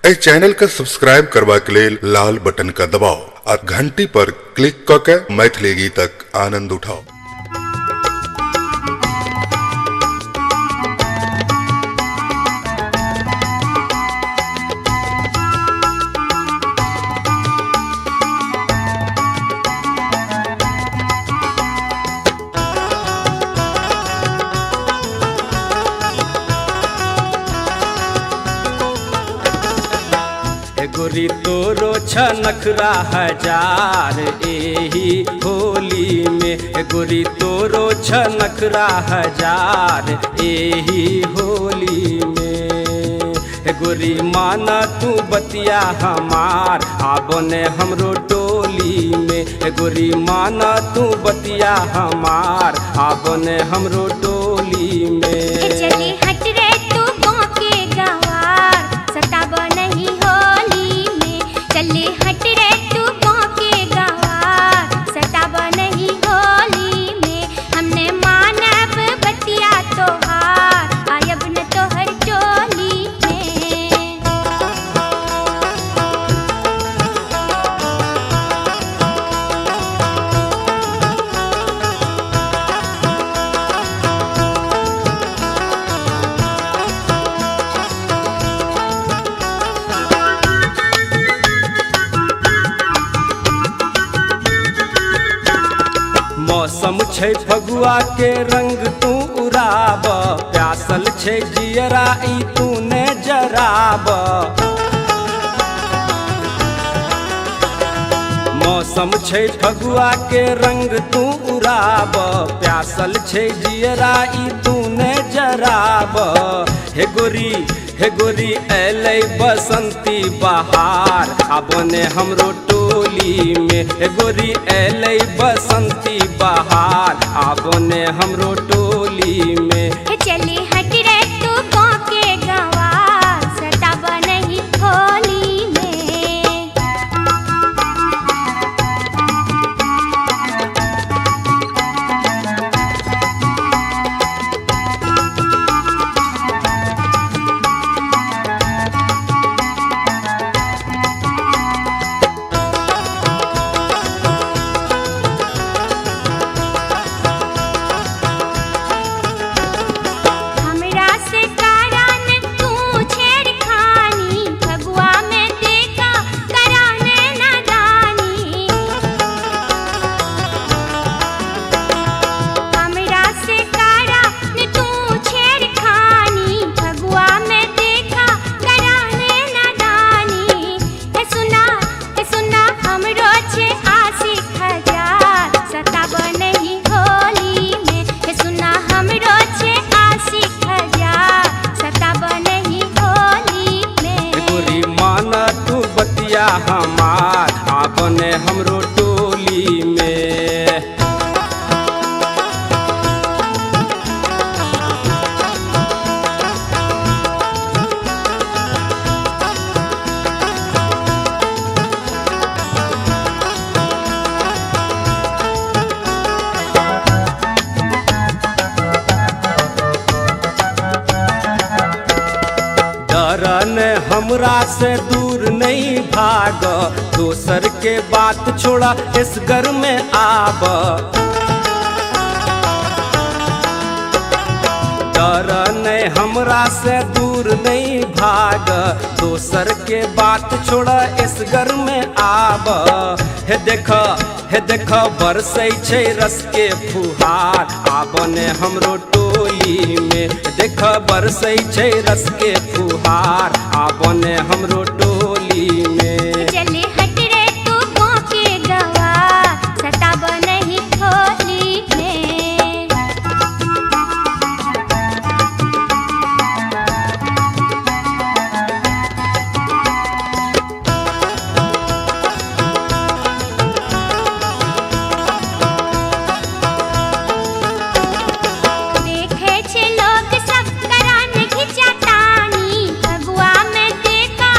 इस channel का subscribe करवा के लिए लाल बटन का दबाओ और घंटी पर क्लिक करके मैथिली गीतक आनंद उठाओ। गोरी तोरो छनखरा हजार एही होली में, गोरी तोरो छनखरा हजार एही होली में। गोरी माना तू बतिया हमार आबने हमरो टोली में, गोरी माना तू बतिया हमार आबने हमरो टोली में। चले हट रे तू गाँव के गवार सताब नहीं होली में, चले हट रे तू गाँव के गवार सताब नहीं होली में। हमने मानव बतिया तोहार आयब न तोहर टोली में। मौसम छै फगुआ के रंग तू उड़ाब, प्यासल छै जियरा ई तू ने जराब। मौसम छै फगुआ के रंग तू उड़ाब, प्यासल छै जियरा ई तू ने जराब। हे गोरी ऐलै बसंती बहार आबने हमरो टोली में, हे गोरी ऐलै बसंती बहार आबने हमरो टोली में। चले हट रे तू गाँव के गवार सताब नहीं होली में। हमरा से करान तू छेड़खानी फगुआ में देखा कराने नादानी। हमरा से करान तू छेड़खानी फगुआ में देखा कराने नादानी। हे सुना हमरो छे आशिक हजार सताब नहीं होली में। हे सुना हमरो छे आशिक हजार सताब नहीं होली में। गोरी माना तू बतिया हमार आबने हमरो टोली में। डरन हमरा से दूर नहीं भाग, दोसर के बात छोड़ा इस घर में आब। डरन हमरा से दूर नहीं भाग, दोसर के बात छोड़ा इस घर में आब। हे देख बरसै छै रस के फुहार आबने हमरो टोली में। देख बरसै छै रस के फुहार आबने हमरो टोली में। चले हट रे तू गाँव के गवार सताब नहीं होली में। देखे छे लोग सब करान घिचा तानी फगुआ में देखा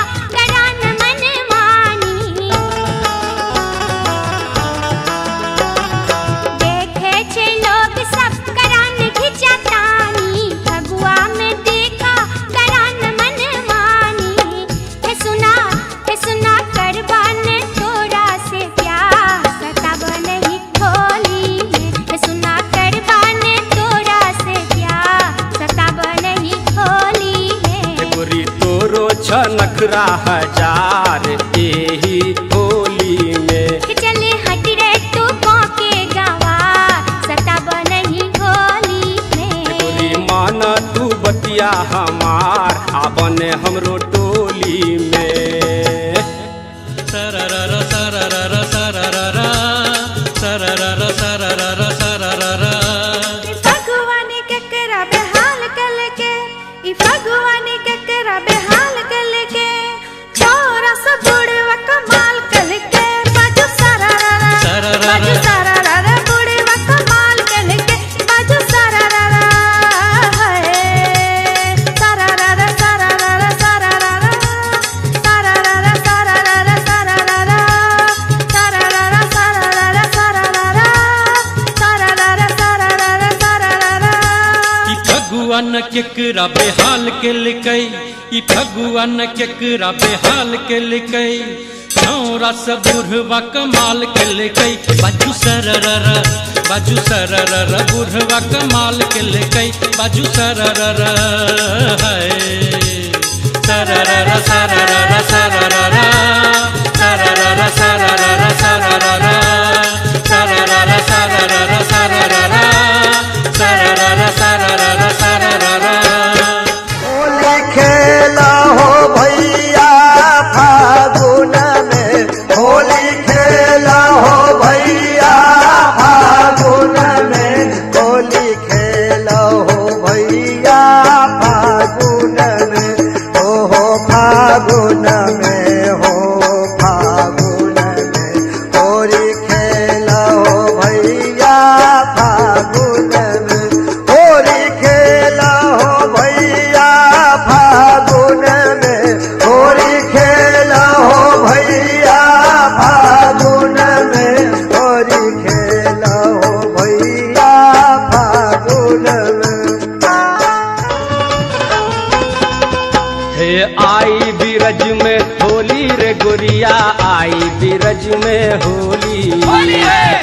कुछ नखरा हजार एही होली में। चले हट रे तू के गवार सताब नहीं होली में। गोरी मान तू बतिया हमार आबन हमरो टोली में। सररर सररर सररर सररर सररर सररर भगवान के करा बेहाल कल के ई भगवान के करा बेहाल कल के छोरा सब बुढ़वा कमाल कल के बाजू सररर बाजू सररर बुढ़वा कमाल कल के बाजू सररर है सररर सररर सररर सररर सररर सररर सररर सररर सररर सररर सररर ई भगवान केकरा बेहाल के लिकै ई भगवान केकरा बेहाल के लिकै छौरा से बुढ़वा कमाल के लिकै बाजू सररर बुढ़वा कमाल के लिकै बाजू सररर है सररर सररर सररर सररर सररर सररर सररर सररर सररर सररर सररर सररर होली खेला हो भैया फागुन में। होली खेला हो भैया फागुन में। होली खेला हो भैया फागुन में। हो फागुन में हो फागुन में। होली खेला हो भैया फागुन में। होली खेला हो भैया फागुन में। होली खेला हो भैया फागुन में। होली खेला हो भैया फागुन में। हे आई बीरज में होली रे गोरिया आई बीरज में होली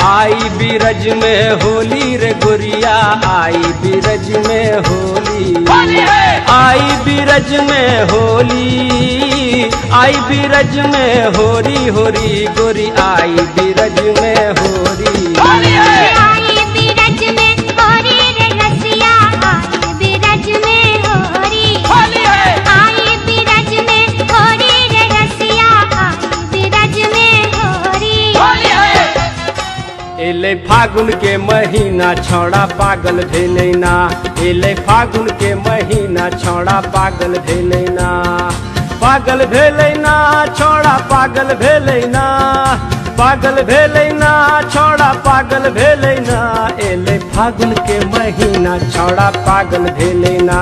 आई बीरज में होली रे गोरिया आई बीरज में होली आई बीरज में होली आई बीरज में होरी होरी गोरी आई बीरज में होरी आई बीरज में होरी रे रसिया आई बीरज में होरी आई बीरज में होरी रे रसिया आई बीरज में होरी। एले फागुन के महीना छौड़ा पागल भेले ना एले फागुन के महीना छौड़ा पागल भेले ना पागल भेले ना छौड़ा पागल भेले ना पागल भेले ना छौड़ा पागल भेले ना एले फागुन के महीना छौड़ा पागल भेले ना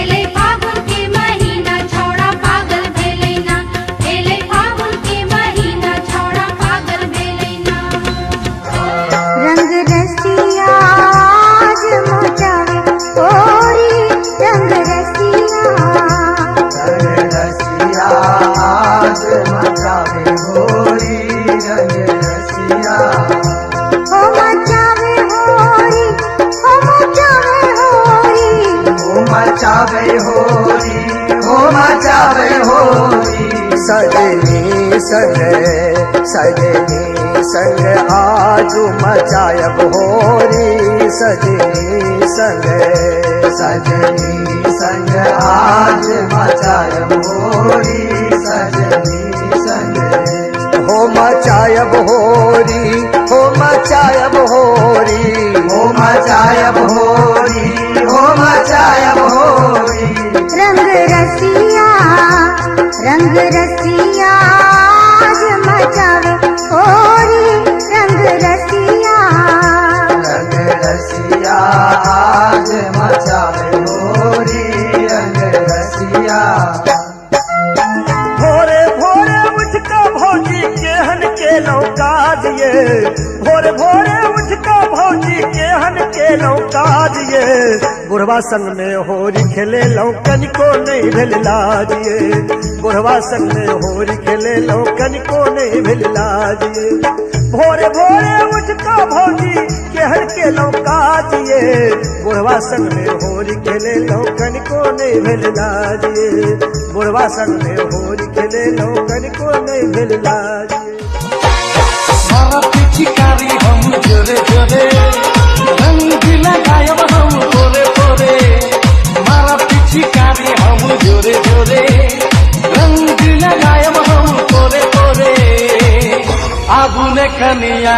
एले फागुन के महीना छौड़ा पागल भेले ना एले फागुन के महीना छौड़ा पागल भेले ना। रंग रसिया आज मचावे होरी रंग रसिया आज मचावे होली रंग रसिया। हो मचावे होरी हो मचावे होरी हो मचावे होली हो मचावे होली। सजनी संग सजनी संग आज मचायब होली सजनी संग सजनी संग आज मचायब होली सजनी संग। हो मचायब होली हो मचायब होली हो मचायब होली हो मचायब होली। रंग रसिया आज मचावे होरी रंग रसिया रंग रसिया आज मचावे होली रंग रसिया। भोरे भोरे उठ का भौजी केहन के लौका दिए। भोरे भोरे उठ का भौजी केहन के लौका दिए। बुढ़वा संग में होरी खेले लौकन को नहीं भेल लाजिए। बुढ़वा संग में होरी खेले लौकन को नहीं भेल लाजिए। भोरे भोरे उठ का भौजी केहन के लौका दिए बुढ़वा संग में होली खेले लौकन को नहीं भेल लाजिए बुढ़वा संग में होली खेले लौकन को नहीं भेल लाजिए मारा पिचकारी हम जोरे जोरे रंग लगायब हम पोरे पोरे मारा पिचकारी हम जोरे जोरे रंग लगायब हम पोरे पोरे आगुने कनिया